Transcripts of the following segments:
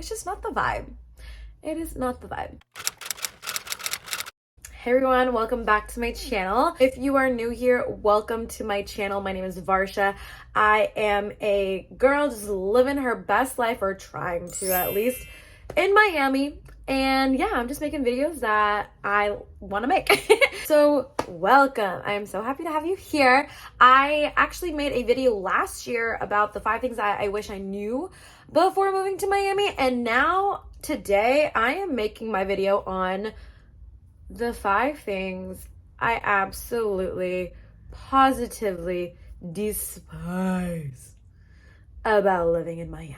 It's just not the vibe. It is not the vibe. Hey everyone, welcome back to my channel. If you are new here, welcome to my channel. My name is Varsha. I am a girl just living her best life, or trying to at least, in Miami. And yeah, I'm just making videos that I want to make. So welcome. I am so happy to have you here. I actually made a video last year about the 5 things I wish I knew before moving to Miami. And now today I am making my video on the 5 things I absolutely, positively despise about living in Miami.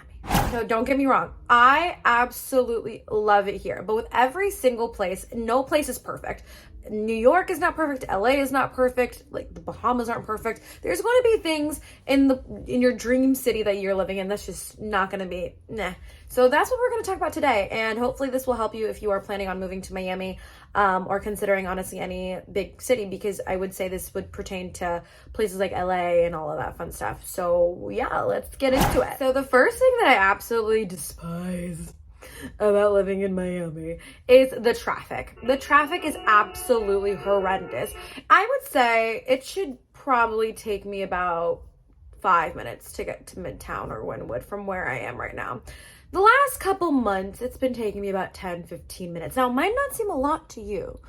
So don't get me wrong, I absolutely love it here, but with every single place, no place is perfect. New York is not perfect, LA is not perfect, like the Bahamas aren't perfect. There's going to be things in your dream city that you're living in that's just not going to be nah. So that's what we're going to talk about today, and hopefully this will help you if you are planning on moving to Miami, or considering honestly any big city, because I would say this would pertain to places like LA and all of that fun stuff. So yeah, let's get into it. So the first thing that I absolutely despise about living in Miami is the traffic. The traffic is absolutely horrendous. I would say it should probably take me about 5 minutes to get to Midtown or Wynwood from where I am right now. The last couple months, it's been taking me about 10-15 minutes. Now, it might not seem a lot to you,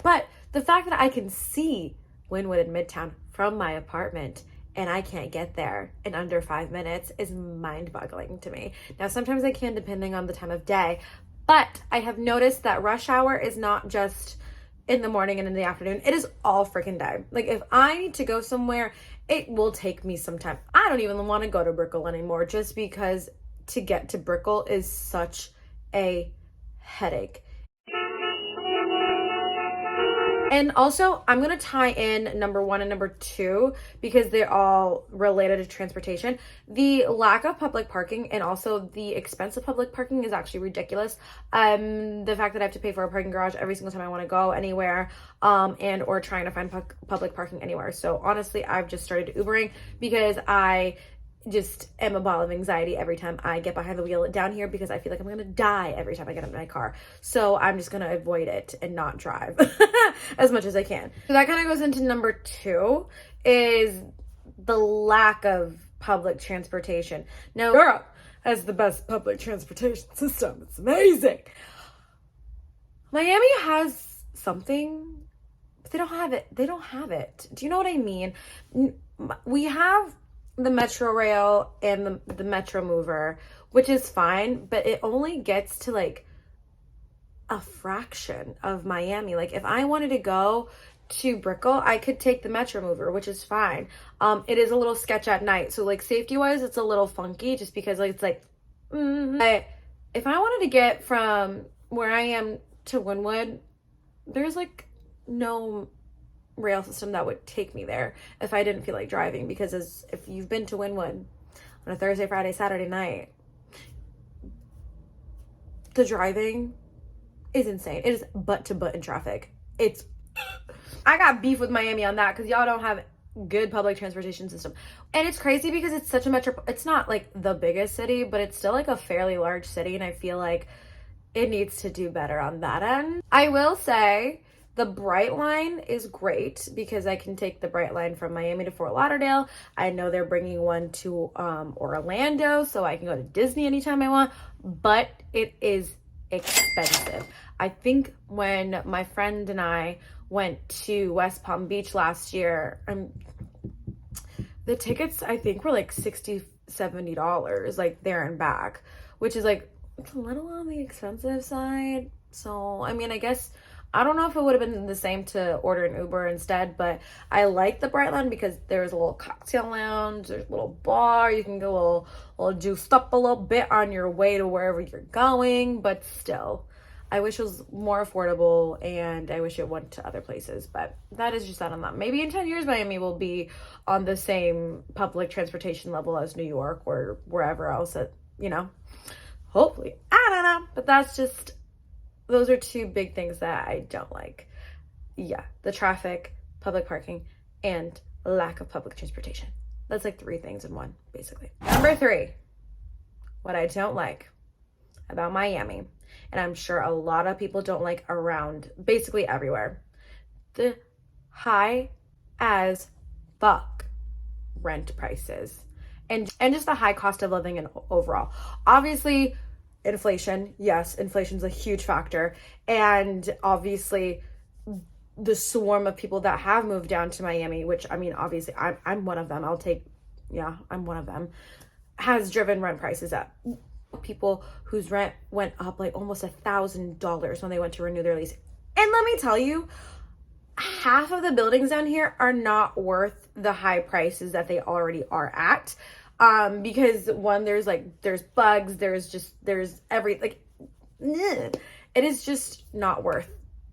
but the fact that I can see Wynwood and Midtown from my apartment and I can't get there in under 5 minutes is mind-boggling to me. Now, sometimes I can, depending on the time of day, but I have noticed that rush hour is not just in the morning and in the afternoon. It is all freaking day. Like, if I need to go somewhere, it will take me some time. I don't even want to go to Brickell anymore, just because to get to Brickell is such a headache. And also, I'm going to tie in number 1 and number 2 because they're all related to transportation. The lack of public parking and also the expense of public parking is actually ridiculous. The fact that I have to pay for a parking garage every single time I want to go anywhere, and or trying to find public parking anywhere. So honestly, I've just started Ubering because I just am a ball of anxiety every time I get behind the wheel down here, because I feel like I'm gonna die every time I get in my car. So I'm just gonna avoid it and not drive as much as I can. So that kind of goes into number 2, is the lack of public transportation. Now, Europe has the best public transportation system. It's amazing. Miami has something, but they don't have it. They don't have it. Do you know what I mean? We have the Metro Rail and the Metro Mover, which is fine, but it only gets to like a fraction of Miami. Like, if I wanted to go to Brickell, I could take the Metro Mover, which is fine. It is a little sketch at night, so like safety wise it's a little funky, just because like it's like but if I wanted to get from where I am to Wynwood, there's like no rail system that would take me there if I didn't feel like driving, because if you've been to Wynwood on a Thursday, Friday, Saturday night, the driving is insane. It is butt to butt in traffic. I got beef with Miami on that because y'all don't have good public transportation system. And it's crazy because it's such a it's not like the biggest city, but it's still like a fairly large city, and I feel like it needs to do better on that end. I will say the Bright Line is great because I can take the Bright Line from Miami to Fort Lauderdale. I know they're bringing one to Orlando, so I can go to Disney anytime I want, but it is expensive. I think when my friend and I went to West Palm Beach last year, the tickets I think were like $60-$70, like there and back, which is like, it's a little on the expensive side. So I mean, I guess I don't know if it would have been the same to order an Uber instead, but I like the Bright Line because there's a little cocktail lounge, there's a little bar, you can go a little juiced up a little bit on your way to wherever you're going, but still, I wish it was more affordable, and I wish it went to other places, but that is just that on that. Maybe in 10 years, Miami will be on the same public transportation level as New York or wherever else that, you know, hopefully. I don't know, but that's just, those are 2 big things that I don't like. Yeah, the traffic, public parking, and lack of public transportation. That's like 3 things in one, basically. Number 3, what I don't like about Miami, and I'm sure a lot of people don't like around basically everywhere. The high as fuck rent prices and just the high cost of living and overall. Obviously, inflation, yes, inflation's a huge factor. And obviously the swarm of people that have moved down to Miami, which I mean, obviously I'm one of them. I'm one of them, has driven rent prices up. People whose rent went up like almost $1,000 when they went to renew their lease. And let me tell you, half of the buildings down here are not worth the high prices that they already are at. Because one, there's bugs, there's it is just not worth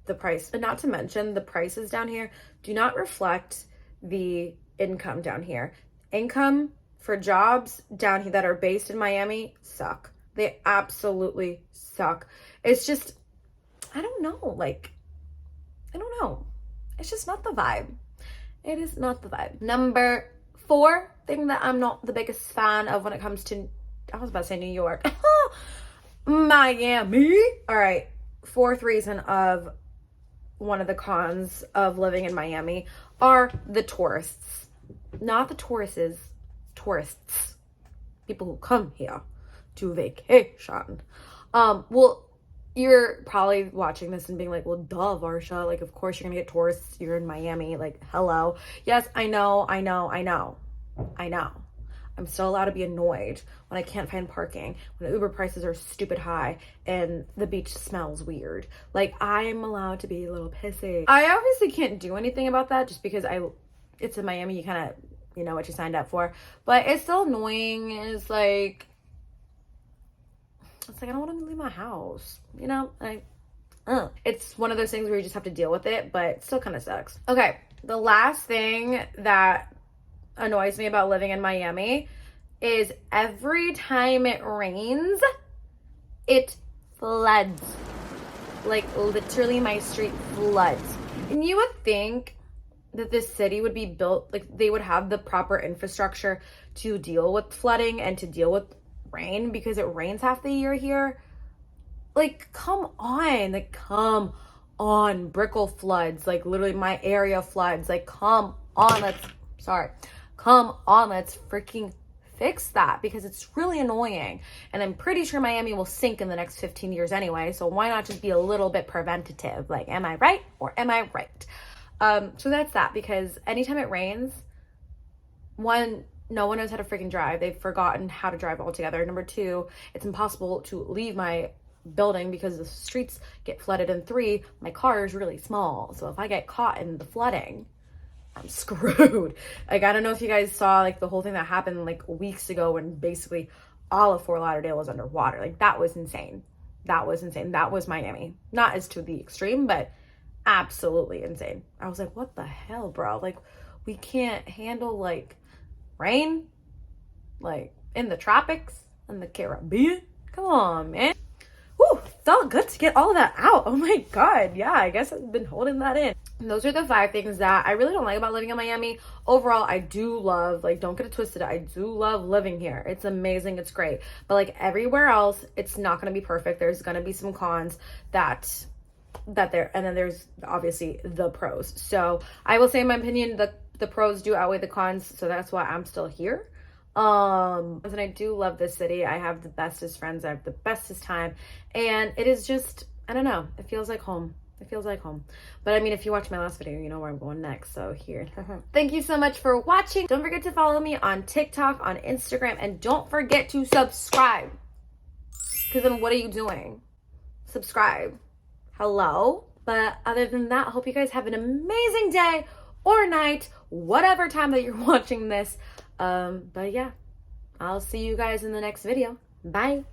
the price. And not to mention, the prices down here do not reflect the income down here. Income for jobs down here that are based in Miami suck. They absolutely suck. It's just, I don't know. It's just not the vibe. It is not the vibe. Number 4 thing that I'm not the biggest fan of when it comes to, I was about to say New York. Miami. All right. 4th reason of one of the cons of living in Miami are the tourists. Not the tourists. Tourists. People who come here to vacation. Well, you're probably watching this and being like, well, duh, Varsha. Like, of course you're gonna get tourists. You're in Miami. Like, hello. Yes, I know. I'm still allowed to be annoyed when I can't find parking, when the Uber prices are stupid high, and the beach smells weird. Like, I'm allowed to be a little pissy. I obviously can't do anything about that just because it's in Miami. You kind of, you know what you signed up for. But it's still annoying. It's like I don't want to leave my house, you know? It's one of those things where you just have to deal with it, but it still kind of sucks. Okay, the last thing that annoys me about living in Miami is every time it rains, it floods. Like, literally my street floods. And you would think that this city would be built, like they would have the proper infrastructure to deal with flooding and to deal with rain, because it rains half the year here. Like, come on. Brickell floods. Like, literally my area floods. Like, come on, let's freaking fix that, because it's really annoying. And I'm pretty sure Miami will sink in the next 15 years anyway, so why not just be a little bit preventative? Like, am I right or am I right? So that's that, because anytime it rains, one, no one knows how to freaking drive. They've forgotten how to drive altogether. Number 2, it's impossible to leave my building because the streets get flooded. And 3, my car is really small. So if I get caught in the flooding, I'm screwed. Like, I don't know if you guys saw like the whole thing that happened like weeks ago when basically all of Fort Lauderdale was underwater. Like, that was insane. That was Miami. Not as to the extreme, but absolutely insane. I was like, what the hell, bro? Like, we can't handle like rain, like in the tropics, in the Caribbean. Come on, man. Whew, felt good to get all of that out. Oh my God. Yeah, I guess I've been holding that in. And those are the 5 things that I really don't like about living in Miami. Overall, I do love, like, don't get it twisted, I do love living here. It's amazing. It's great. But like everywhere else, it's not going to be perfect. There's going to be some cons that there, and then there's obviously the pros. So I will say, in my opinion, the pros do outweigh the cons, so that's why I'm still here. And I do love this city. I have the bestest friends. I have the bestest time, and it is just, I don't know, it feels like home. But I mean, if you watch my last video, you know where I'm going next. So here. Thank you so much for watching. Don't forget to follow me on TikTok, on Instagram, and don't forget to subscribe, because then what are you doing? Subscribe. Hello. But other than that, I hope you guys have an amazing day or night, whatever time that you're watching this. But yeah, I'll see you guys in the next video. Bye.